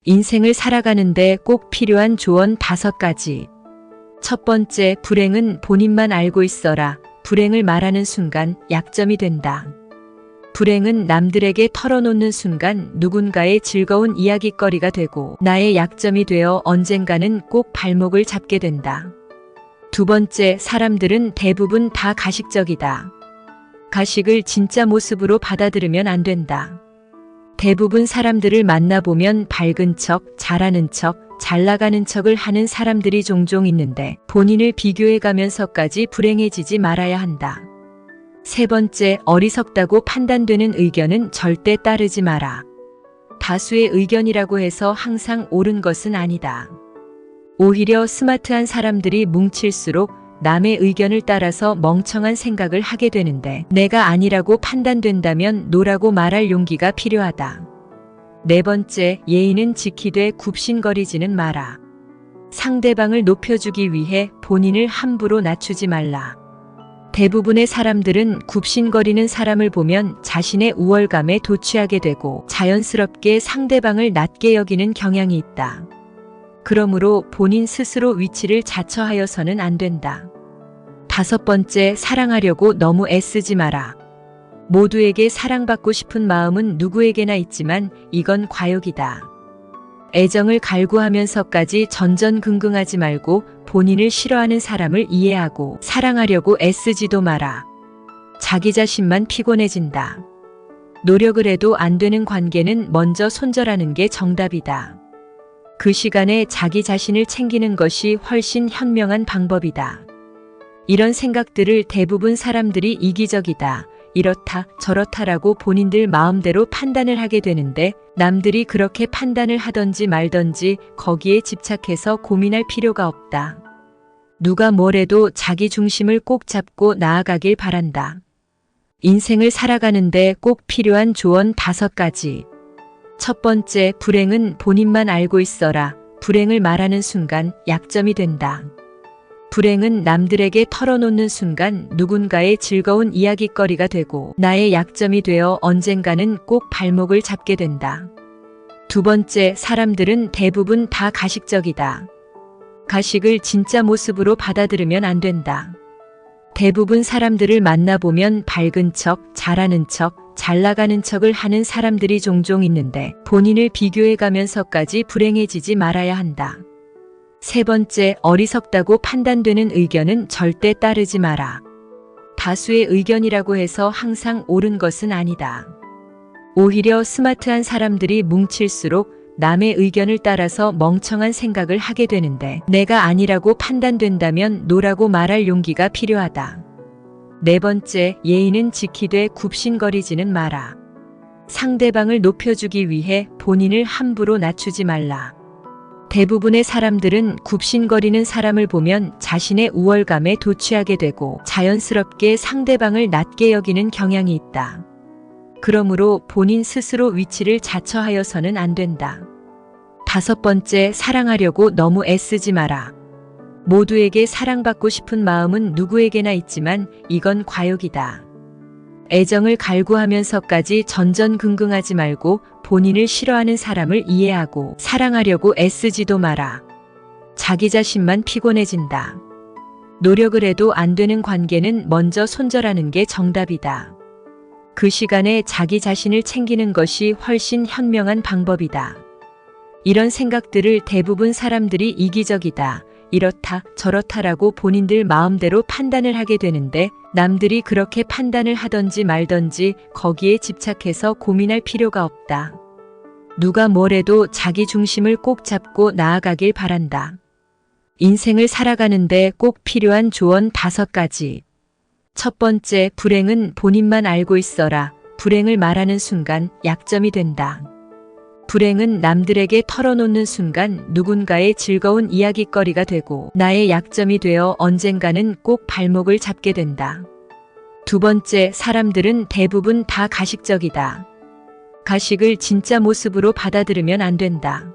인생을 살아가는데 꼭 필요한 조언 5가지. 첫 번째, 불행은 본인만 알고 있어라. 불행을 말하는 순간 약점이 된다. 불행은 남들에게 털어놓는 순간 누군가의 즐거운 이야깃거리가 되고 나의 약점이 되어 언젠가는 꼭 발목을 잡게 된다. 두 번째, 사람들은 대부분 다 가식적이다. 가식을 진짜 모습으로 받아들이면 안 된다. 대부분 사람들을 만나보면 밝은 척, 잘하는 척, 잘 나가는 척을 하는 사람들이 종종 있는데 본인을 비교해가면서까지 불행해지지 말아야 한다. 세 번째, 어리석다고 판단되는 의견은 절대 따르지 마라. 다수의 의견이라고 해서 항상 옳은 것은 아니다. 오히려 스마트한 사람들이 뭉칠수록 남의 의견을 따라서 멍청한 생각을 하게 되는데 내가 아니라고 판단된다면 노라고 말할 용기가 필요하다. 네 번째, 예의는 지키되 굽신거리지는 마라. 상대방을 높여주기 위해 본인을 함부로 낮추지 말라. 대부분의 사람들은 굽신거리는 사람을 보면 자신의 우월감에 도취하게 되고 자연스럽게 상대방을 낮게 여기는 경향이 있다. 그러므로 본인 스스로 위치를 자처하여서는 안 된다. 다섯 번째, 사랑하려고 너무 애쓰지 마라. 모두에게 사랑받고 싶은 마음은 누구에게나 있지만 이건 과욕이다. 애정을 갈구하면서까지 전전긍긍하지 말고 본인을 싫어하는 사람을 이해하고 사랑하려고 애쓰지도 마라. 자기 자신만 피곤해진다. 노력을 해도 안 되는 관계는 먼저 손절하는 게 정답이다. 그 시간에 자기 자신을 챙기는 것이 훨씬 현명한 방법이다. 이런 생각들을 대부분 사람들이 이기적이다, 이렇다, 저렇다라고 본인들 마음대로 판단을 하게 되는데 남들이 그렇게 판단을 하던지 말던지 거기에 집착해서 고민할 필요가 없다. 누가 뭐래도 자기 중심을 꼭 잡고 나아가길 바란다. 인생을 살아가는데 꼭 필요한 조언 5가지. 첫 번째, 불행은 본인만 알고 있어라. 불행을 말하는 순간 약점이 된다. 불행은 남들에게 털어놓는 순간 누군가의 즐거운 이야깃거리가 되고 나의 약점이 되어 언젠가는 꼭 발목을 잡게 된다. 두 번째, 사람들은 대부분 다 가식적이다. 가식을 진짜 모습으로 받아들이면 안 된다. 대부분 사람들을 만나보면 밝은 척, 잘하는 척, 잘 나가는 척을 하는 사람들이 종종 있는데 본인을 비교해가면서까지 불행해지지 말아야 한다. 세 번째, 어리석다고 판단되는 의견은 절대 따르지 마라. 다수의 의견이라고 해서 항상 옳은 것은 아니다. 오히려 스마트한 사람들이 뭉칠수록 남의 의견을 따라서 멍청한 생각을 하게 되는데 내가 아니라고 판단된다면 노라고 말할 용기가 필요하다. 네 번째, 예의는 지키되 굽신거리지는 마라. 상대방을 높여주기 위해 본인을 함부로 낮추지 말라. 대부분의 사람들은 굽신거리는 사람을 보면 자신의 우월감에 도취하게 되고 자연스럽게 상대방을 낮게 여기는 경향이 있다. 그러므로 본인 스스로 위치를 자처하여서는 안 된다. 다섯 번째, 사랑하려고 너무 애쓰지 마라. 모두에게 사랑받고 싶은 마음은 누구에게나 있지만 이건 과욕이다. 애정을 갈구하면서까지 전전긍긍하지 말고 본인을 싫어하는 사람을 이해하고 사랑하려고 애쓰지도 마라. 자기 자신만 피곤해진다. 노력을 해도 안 되는 관계는 먼저 손절하는 게 정답이다. 그 시간에 자기 자신을 챙기는 것이 훨씬 현명한 방법이다. 이런 생각들을 대부분 사람들이 이기적이다, 이렇다, 저렇다라고 본인들 마음대로 판단을 하게 되는데 남들이 그렇게 판단을 하던지 말던지 거기에 집착해서 고민할 필요가 없다. 누가 뭐래도 자기 중심을 꼭 잡고 나아가길 바란다. 인생을 살아가는데 꼭 필요한 조언 5가지. 첫 번째, 불행은 본인만 알고 있어라. 불행을 말하는 순간 약점이 된다. 불행은 남들에게 털어놓는 순간 누군가의 즐거운 이야깃거리가 되고 나의 약점이 되어 언젠가는 꼭 발목을 잡게 된다. 두 번째, 사람들은 대부분 다 가식적이다. 가식을 진짜 모습으로 받아들이면 안 된다.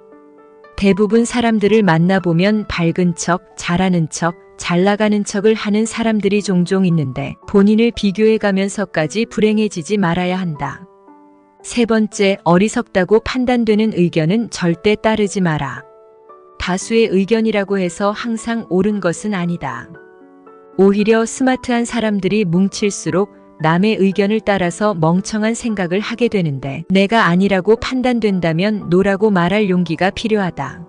대부분 사람들을 만나보면 밝은 척, 잘하는 척, 잘 나가는 척을 하는 사람들이 종종 있는데 본인을 비교해가면서까지 불행해지지 말아야 한다. 세 번째, 어리석다고 판단되는 의견은 절대 따르지 마라. 다수의 의견이라고 해서 항상 옳은 것은 아니다. 오히려 스마트한 사람들이 뭉칠수록 남의 의견을 따라서 멍청한 생각을 하게 되는데, 내가 아니라고 판단된다면 노라고 말할 용기가 필요하다.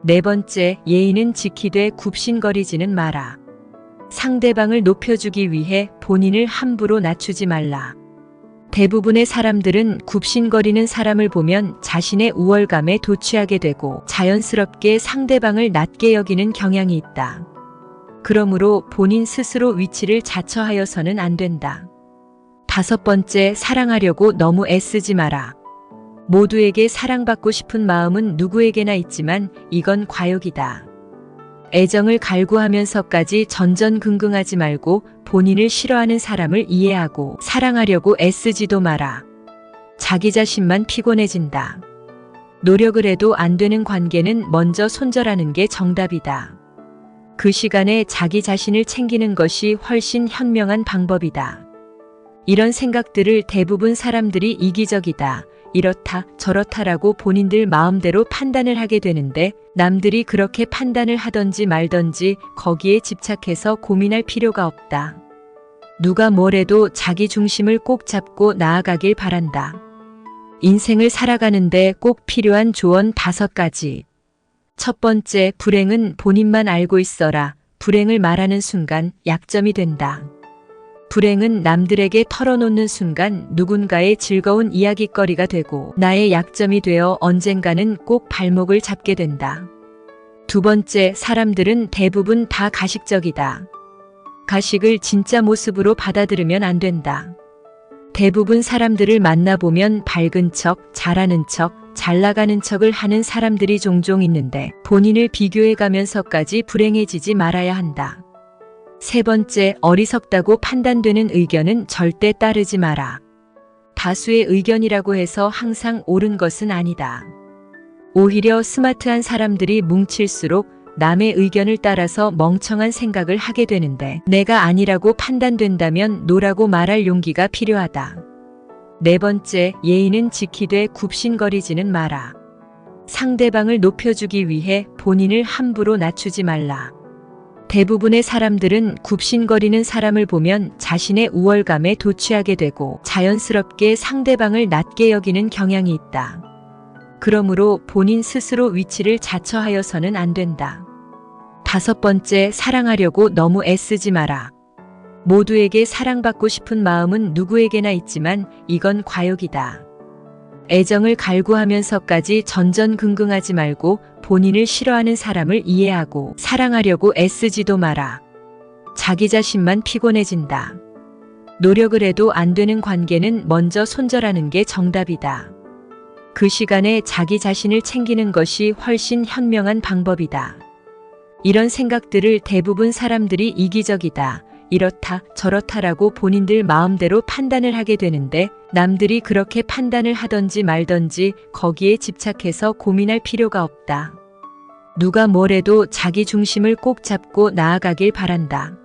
네 번째, 예의는 지키되 굽신거리지는 마라. 상대방을 높여주기 위해 본인을 함부로 낮추지 말라. 대부분의 사람들은 굽신거리는 사람을 보면 자신의 우월감에 도취하게 되고 자연스럽게 상대방을 낮게 여기는 경향이 있다. 그러므로 본인 스스로 위치를 자처하여서는 안 된다. 다섯 번째, 사랑하려고 너무 애쓰지 마라. 모두에게 사랑받고 싶은 마음은 누구에게나 있지만 이건 과욕이다. 애정을 갈구하면서까지 전전긍긍하지 말고 본인을 싫어하는 사람을 이해하고 사랑하려고 애쓰지도 마라. 자기 자신만 피곤해진다. 노력을 해도 안 되는 관계는 먼저 손절하는 게 정답이다. 그 시간에 자기 자신을 챙기는 것이 훨씬 현명한 방법이다. 이런 생각들을 대부분 사람들이 이기적이다, 이렇다 저렇다라고 본인들 마음대로 판단을 하게 되는데, 남들이 그렇게 판단을 하던지 말던지 거기에 집착해서 고민할 필요가 없다. 누가 뭐래도 자기 중심을 꼭 잡고 나아가길 바란다. 인생을 살아가는데 꼭 필요한 조언 5가지. 첫 번째, 불행은 본인만 알고 있어라. 불행을 말하는 순간 약점이 된다. 불행은 남들에게 털어놓는 순간 누군가의 즐거운 이야깃거리가 되고 나의 약점이 되어 언젠가는 꼭 발목을 잡게 된다. 두 번째, 사람들은 대부분 다 가식적이다. 가식을 진짜 모습으로 받아들이면 안 된다. 대부분 사람들을 만나보면 밝은 척, 잘하는 척, 잘 나가는 척을 하는 사람들이 종종 있는데 본인을 비교해가면서까지 불행해지지 말아야 한다. 세 번째, 어리석다고 판단되는 의견은 절대 따르지 마라. 다수의 의견이라고 해서 항상 옳은 것은 아니다. 오히려 스마트한 사람들이 뭉칠수록 남의 의견을 따라서 멍청한 생각을 하게 되는데, 내가 아니라고 판단된다면 노라고 말할 용기가 필요하다. 네 번째, 예의는 지키되 굽신거리지는 마라. 상대방을 높여주기 위해 본인을 함부로 낮추지 말라. 대부분의 사람들은 굽신거리는 사람을 보면 자신의 우월감에 도취하게 되고 자연스럽게 상대방을 낮게 여기는 경향이 있다. 그러므로 본인 스스로 위치를 자처하여서는 안 된다. 다섯 번째, 사랑하려고 너무 애쓰지 마라. 모두에게 사랑받고 싶은 마음은 누구에게나 있지만 이건 과욕이다. 애정을 갈구하면서까지 전전긍긍하지 말고 본인을 싫어하는 사람을 이해하고 사랑하려고 애쓰지도 마라. 자기 자신만 피곤해진다. 노력을 해도 안 되는 관계는 먼저 손절하는 게 정답이다. 그 시간에 자기 자신을 챙기는 것이 훨씬 현명한 방법이다. 이런 생각들을 대부분 사람들이 이기적이다, 이렇다 저렇다라고 본인들 마음대로 판단을 하게 되는데, 남들이 그렇게 판단을 하던지 말던지 거기에 집착해서 고민할 필요가 없다. 누가 뭐래도 자기 중심을 꼭 잡고 나아가길 바란다.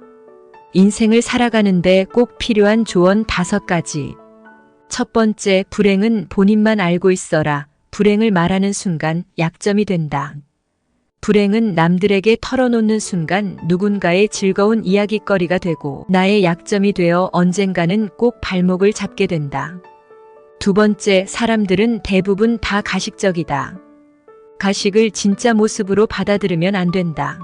인생을 살아가는데 꼭 필요한 조언 5가지. 첫 번째, 불행은 본인만 알고 있어라. 불행을 말하는 순간 약점이 된다. 불행은 남들에게 털어놓는 순간 누군가의 즐거운 이야깃거리가 되고 나의 약점이 되어 언젠가는 꼭 발목을 잡게 된다. 두 번째, 사람들은 대부분 다 가식적이다. 가식을 진짜 모습으로 받아들이면 안 된다.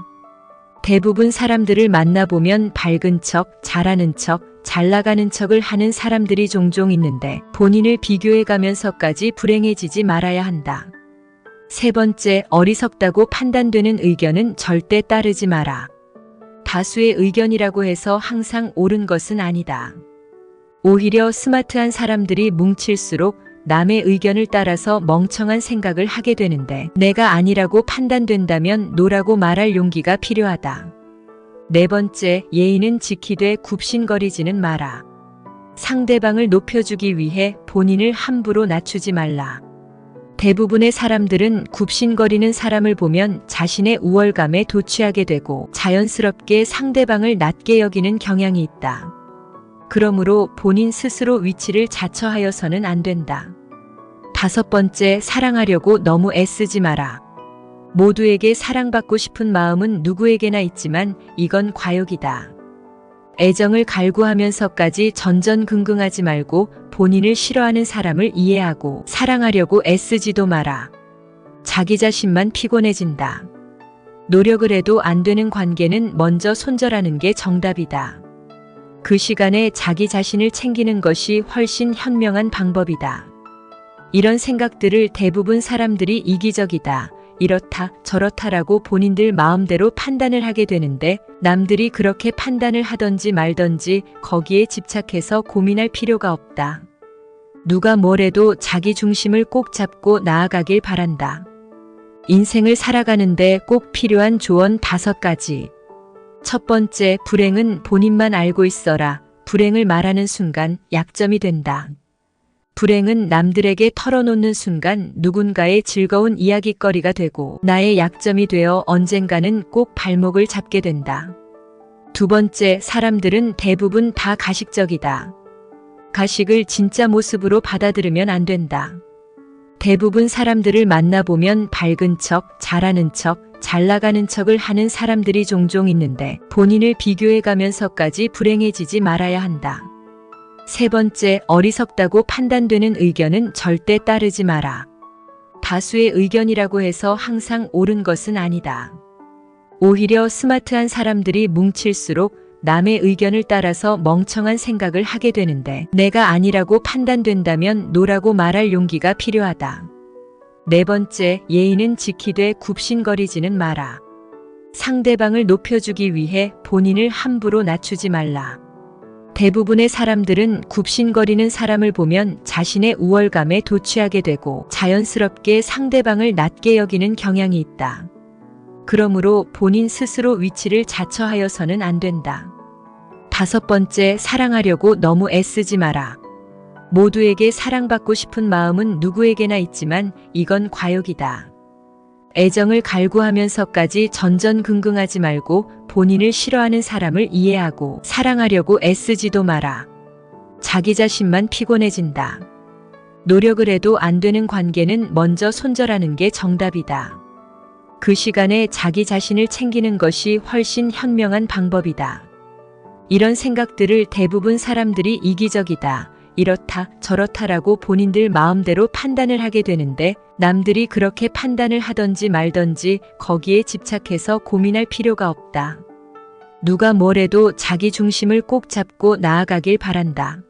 대부분 사람들을 만나보면 밝은 척, 잘하는 척, 잘 나가는 척을 하는 사람들이 종종 있는데 본인을 비교해가면서까지 불행해지지 말아야 한다. 세 번째, 어리석다고 판단되는 의견은 절대 따르지 마라. 다수의 의견이라고 해서 항상 옳은 것은 아니다. 오히려 스마트한 사람들이 뭉칠수록 남의 의견을 따라서 멍청한 생각을 하게 되는데, 내가 아니라고 판단된다면 노라고 말할 용기가 필요하다. 네 번째, 예의는 지키되 굽신거리지는 마라. 상대방을 높여주기 위해 본인을 함부로 낮추지 말라. 대부분의 사람들은 굽신거리는 사람을 보면 자신의 우월감에 도취하게 되고 자연스럽게 상대방을 낮게 여기는 경향이 있다. 그러므로 본인 스스로 위치를 자처하여서는 안 된다. 5번째, 사랑하려고 너무 애쓰지 마라. 모두에게 사랑받고 싶은 마음은 누구에게나 있지만 이건 과욕이다. 애정을 갈구하면서까지 전전긍긍하지 말고 본인을 싫어하는 사람을 이해하고 사랑하려고 애쓰지도 마라. 자기 자신만 피곤해진다. 노력을 해도 안 되는 관계는 먼저 손절하는 게 정답이다. 그 시간에 자기 자신을 챙기는 것이 훨씬 현명한 방법이다. 이런 생각들을 대부분 사람들이 이기적이다, 이렇다, 저렇다라고 본인들 마음대로 판단을 하게 되는데 남들이 그렇게 판단을 하던지 말던지 거기에 집착해서 고민할 필요가 없다. 누가 뭐래도 자기 중심을 꼭 잡고 나아가길 바란다. 인생을 살아가는데 꼭 필요한 조언 5가지. 첫 번째, 불행은 본인만 알고 있어라. 불행을 말하는 순간 약점이 된다. 불행은 남들에게 털어놓는 순간 누군가의 즐거운 이야깃거리가 되고 나의 약점이 되어 언젠가는 꼭 발목을 잡게 된다. 두 번째, 사람들은 대부분 다 가식적이다. 가식을 진짜 모습으로 받아들이면 안 된다. 대부분 사람들을 만나보면 밝은 척, 잘하는 척, 잘 나가는 척을 하는 사람들이 종종 있는데 본인을 비교해가면서까지 불행해지지 말아야 한다. 세 번째, 어리석다고 판단되는 의견은 절대 따르지 마라. 다수의 의견이라고 해서 항상 옳은 것은 아니다. 오히려 스마트한 사람들이 뭉칠수록 남의 의견을 따라서 멍청한 생각을 하게 되는데 내가 아니라고 판단된다면 노라고 말할 용기가 필요하다. 네 번째, 예의는 지키되 굽신거리지는 마라. 상대방을 높여주기 위해 본인을 함부로 낮추지 말라. 대부분의 사람들은 굽신거리는 사람을 보면 자신의 우월감에 도취하게 되고 자연스럽게 상대방을 낮게 여기는 경향이 있다. 그러므로 본인 스스로 위치를 자처하여서는 안 된다. 5번째, 사랑하려고 너무 애쓰지 마라. 모두에게 사랑받고 싶은 마음은 누구에게나 있지만 이건 과욕이다. 애정을 갈구하면서까지 전전긍긍하지 말고 본인을 싫어하는 사람을 이해하고 사랑하려고 애쓰지도 마라. 자기 자신만 피곤해진다. 노력을 해도 안 되는 관계는 먼저 손절하는 게 정답이다. 그 시간에 자기 자신을 챙기는 것이 훨씬 현명한 방법이다. 이런 생각들을 대부분 사람들이 이기적이다, 이렇다, 저렇다라고 본인들 마음대로 판단을 하게 되는데 남들이 그렇게 판단을 하던지 말던지 거기에 집착해서 고민할 필요가 없다. 누가 뭐래도 자기 중심을 꼭 잡고 나아가길 바란다.